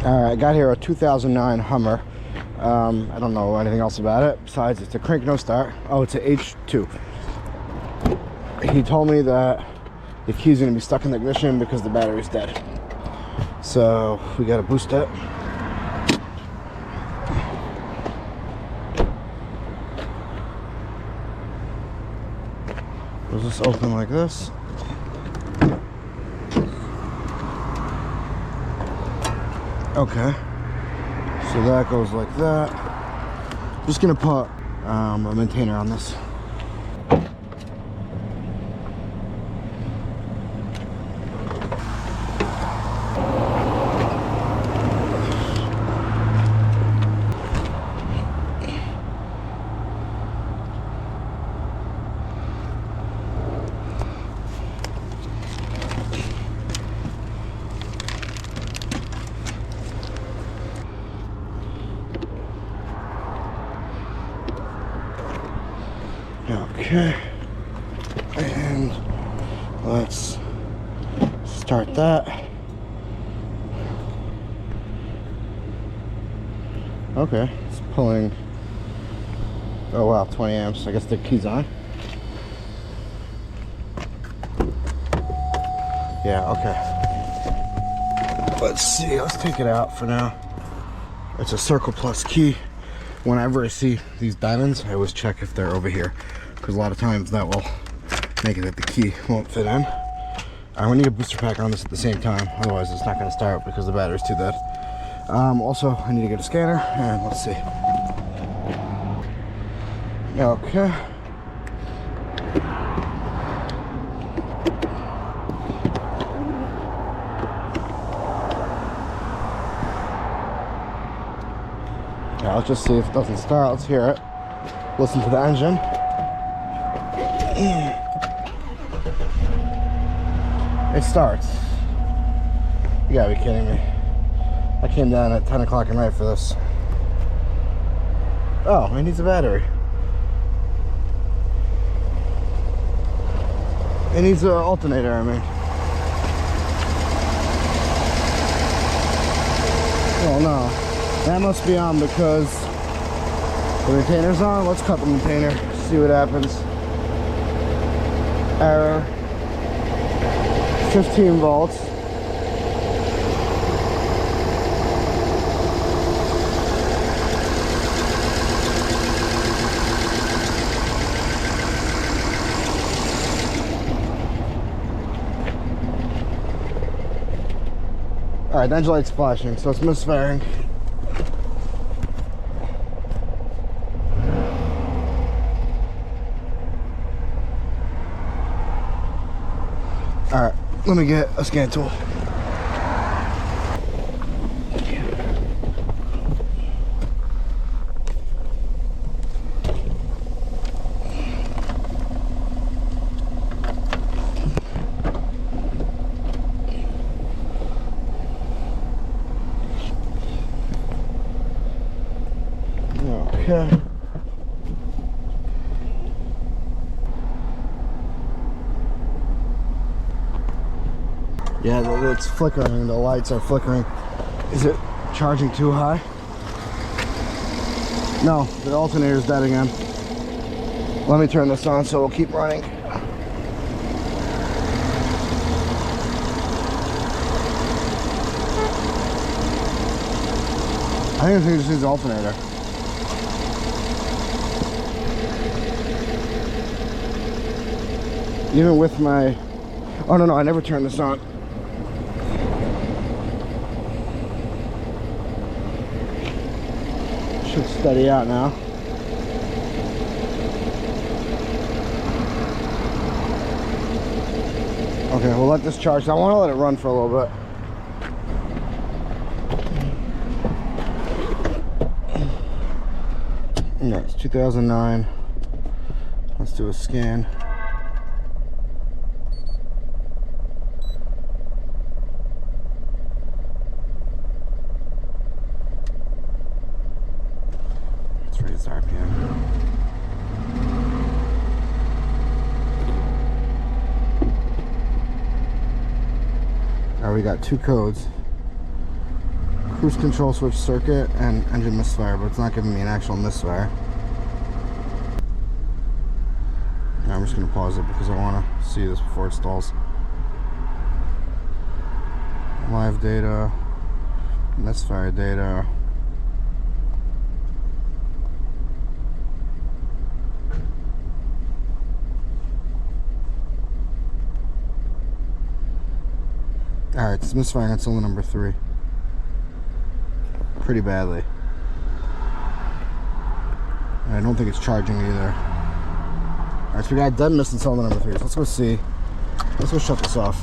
Alright, I got here a 2009 Hummer. I don't know anything else about it besides it's a crank no start. Oh, it's a H2. He told me that the key's gonna be stuck in the ignition because the battery's dead. So we gotta boost it. Does this open like this? Okay. So that goes like that. Just gonna put a maintainer on this. Okay, and let's start that. Okay, it's pulling. Oh wow, 20 amps. I guess the key's on. Yeah, okay. Let's see, let's take it out for now. It's a Circle Plus key. Whenever I see these diamonds, I always check if they're over here, because a lot of times that will make it that the key won't fit in. We need a booster pack on this at the same time, otherwise it's not going to start because the battery's too dead. Also, I need to get a scanner, and let's see. Okay. Yeah, let's just see if it doesn't start. Let's hear it. Listen to the engine. It starts. You gotta be kidding me. I came down at 10 o'clock at night for this. Oh, it needs a battery. It needs an alternator, I mean. Oh no. That must be on because the maintainer's on. Let's cut the maintainer, see what happens. Error. 15 volts. Alright, the engine light's flashing, so it's misfiring. Alright, let me get a scan tool. Okay. Yeah, it's flickering. The lights are flickering. Is it charging too high? No, the alternator's dead again. Let me turn this on so it'll keep running. I think it just needs the alternator. Even with my... Oh, no, I never turned this on. Should steady out now. Okay, we'll let this charge. I want to let it run for a little bit. No, it's 2009. Let's do a scan. Let's raise RPM. Alright, we got two codes. cruise control switch circuit and engine misfire, but it's not giving me an actual misfire. Now I'm just going to pause it because I want to see this before it stalls. Live data, misfire data. Alright, it's misfiring on cylinder number 3. Pretty badly. And I don't think it's charging either. Alright, so we got a dead miss in cylinder number 3. So let's go see. Let's go shut this off.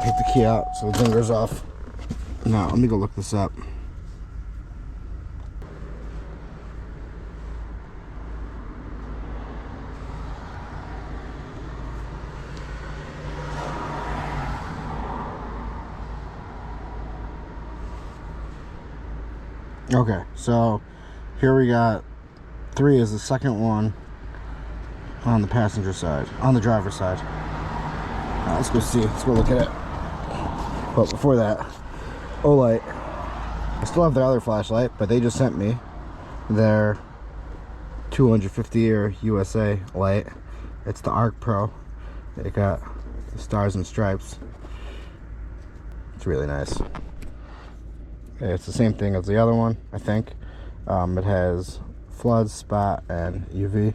Take the key out so the dinger's off. Now, let me go look this up. Okay, so here we got 3 is the second one on the passenger side, on the driver's side. Let's go see, let's go look at it. But before that, OLIGHT. I still have their other flashlight, but they just sent me their 250-year USA light. It's the ArkPro. They got the stars and stripes. It's really nice. It's the same thing as the other one, I think. It has flood, spot, and UV.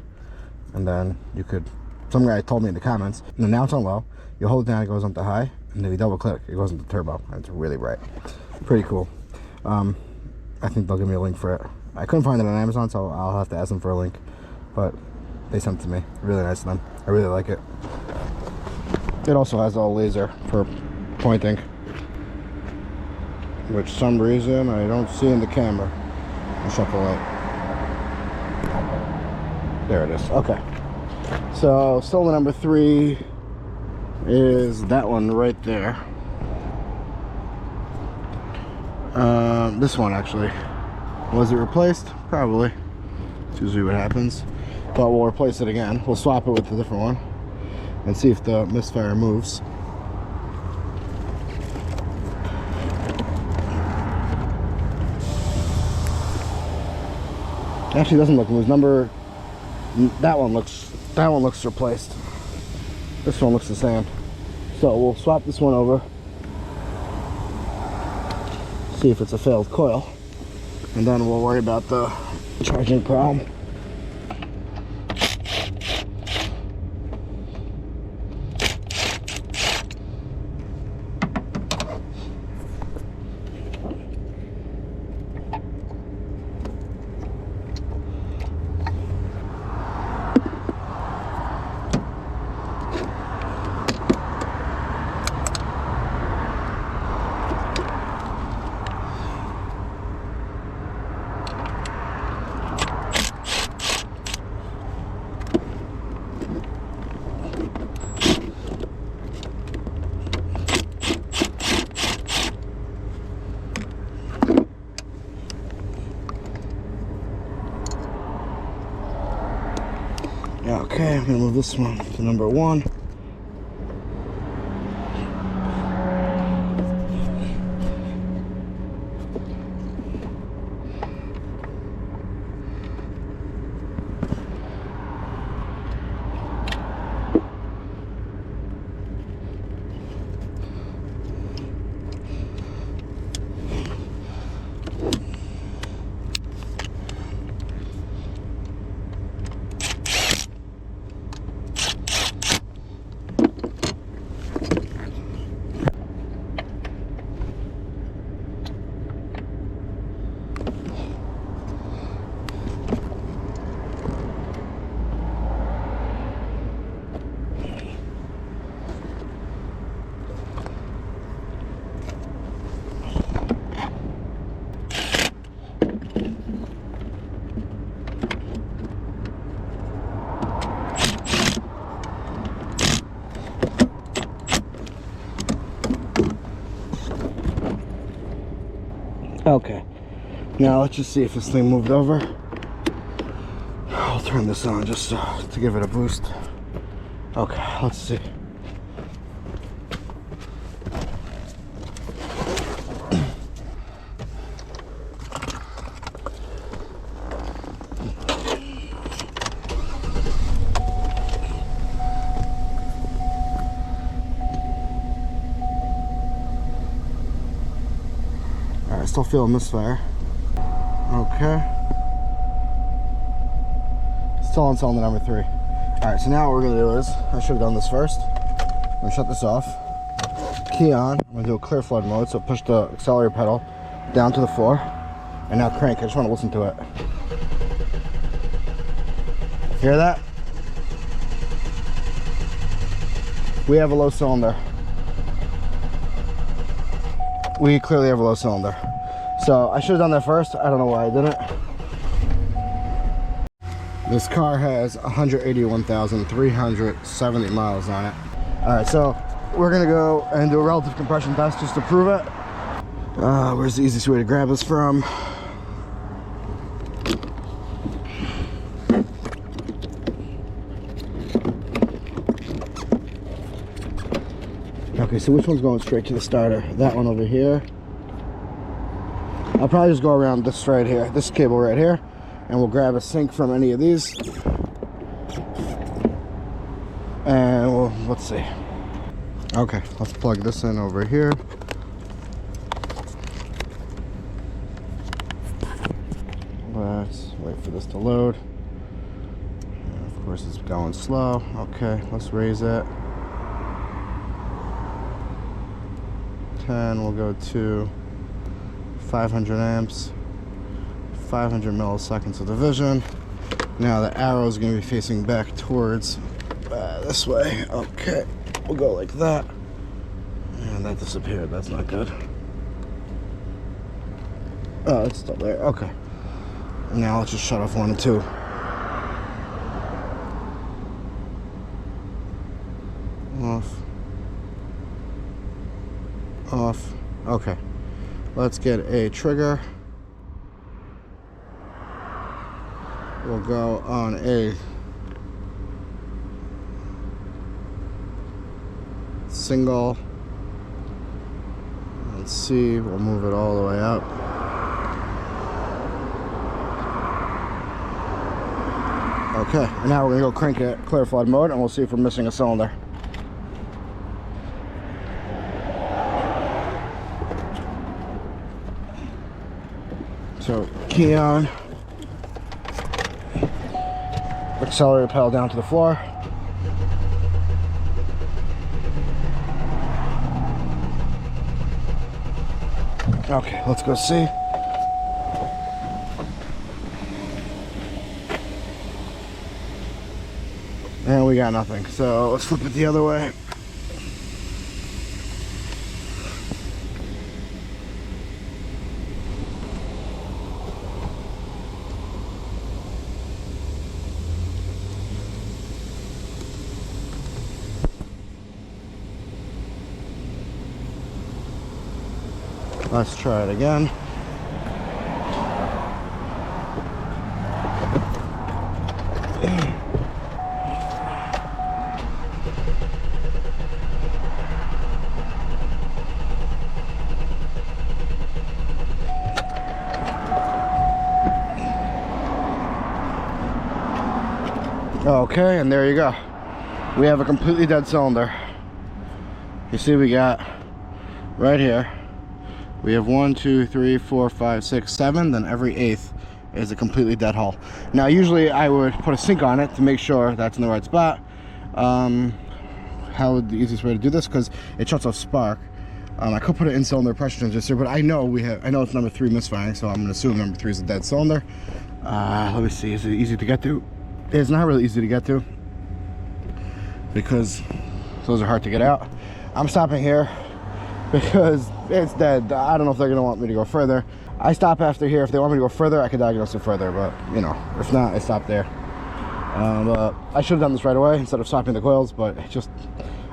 And then you could, some guy told me in the comments, now it's on low, you hold it down, it goes up to high, and then you double click, it goes into turbo, and it's really bright. Pretty cool. I think they'll give me a link for it. I couldn't find it on Amazon, so I'll have to ask them for a link. But they sent it to me. Really nice of them. I really like it. It also has a laser for pointing, which some reason I don't see in the camera. I'll shut the light. There it is. Okay. So cylinder number 3 is that one right there. This one actually. Was it replaced? Probably. It's usually what happens. But we'll replace it again. We'll swap it with a different one and see if the misfire moves. Actually doesn't look loose. That one looks replaced. This one looks the same. So we'll swap this one over. See if it's a failed coil. And then we'll worry about the charging problem. Okay, I'm gonna move this one to number 1. Okay, now let's just see if this thing moved over. I'll turn this on just to give it a boost. Okay, let's see. Alright, still feeling Misfire. Okay. Still on cylinder number 3. Alright, so now what we're going to do is, I should have done this first. I'm going to shut this off. Key on. I'm going to do a clear flood mode, so push the accelerator pedal down to the floor. And now crank. I just want to listen to it. Hear that? We have a low cylinder. We clearly have a low cylinder. So I should have done that first. I don't know why I didn't. This car has 181,370 miles on it. Alright, so we're gonna go and do a relative compression test just to prove it. Where's the easiest way to grab this from? Okay, so which one's going straight to the starter? That one over here. I'll probably just go around this right here, this cable right here, and we'll grab a sync from any of these. And let's see. Okay, let's plug this in over here. Let's wait for this to load. And of course, it's going slow. Okay, let's raise it. 10, we'll go to 500 amps, 500 milliseconds of division. Now the arrow is going to be facing back towards this way. Okay, we'll go like that. And that disappeared. That's not good. Oh, it's still there. Okay. Now let's just shut off 1 and 2. Off. Off. Okay. Let's get a trigger. We'll go on a single. Let's see. We'll move it all the way up. Okay, and now we're gonna go crank it, clear flood mode, and we'll see if we're missing a cylinder. So, key on. Accelerator pedal down to the floor. Okay, let's go see. And we got nothing. So let's flip it the other way. Let's try it again. Okay, and there you go. We have a completely dead cylinder. You see we got right here, we have 1, 2, 3, 4, 5, 6, 7, then every 8th is a completely dead hull. Now usually I would put a sync on it to make sure that's in the right spot. How the easiest way to do this, because it shuts off spark. I could put an in-cylinder pressure transistor, but I know it's number 3 misfiring, so I'm gonna assume number 3 is a dead cylinder. Let me see, is it easy to get to? It's not really easy to get to because those are hard to get out. I'm stopping here because it's dead. I don't know if they're gonna want me to go further. I stop after here. If they want me to go further, I could diagnose it further, but you know, if not, I stop there. But I should have done this right away instead of swapping the coils, but it just,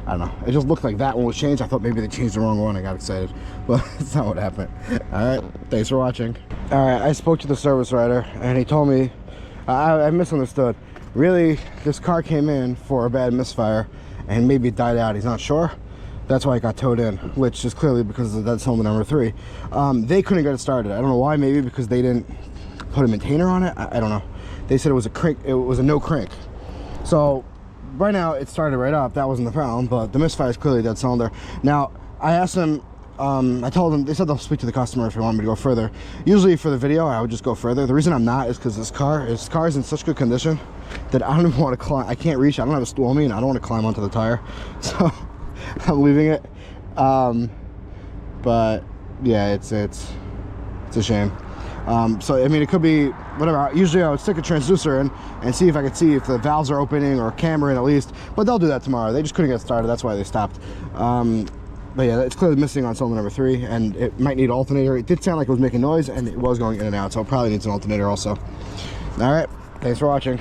I don't know, it just looked like that one was changed. I thought maybe they changed the wrong one. I got excited, but that's not what happened. All right, thanks for watching. All right, I spoke to the service writer and he told me I misunderstood. Really, this car came in for a bad misfire and maybe it died out. He's not sure. That's why it got towed in, which is clearly because of that cylinder number 3. They couldn't get it started. I don't know why. Maybe because they didn't put a maintainer on it. I don't know. They said it was a crank. It was a no crank. So right now it started right up. That wasn't the problem. But the misfire is clearly a dead cylinder. Now I asked them I told them, they said they'll speak to the customer if they want me to go further. Usually for the video, I would just go further. The reason I'm not is because this car is in such good condition that I don't even want to climb. I can't reach. I don't have a stool on me, and I don't want to climb onto the tire. So I'm leaving it. But yeah, it's a shame. So I mean, it could be whatever. Usually I would stick a transducer in and see if I could see if the valves are opening or a camera in at least, but they'll do that tomorrow. They just couldn't get started, that's why they stopped. But yeah, it's clearly missing on cylinder number 3, and it might need alternator. It did sound like it was making noise, and it was going in and out, so it probably needs an alternator also. All right, thanks for watching.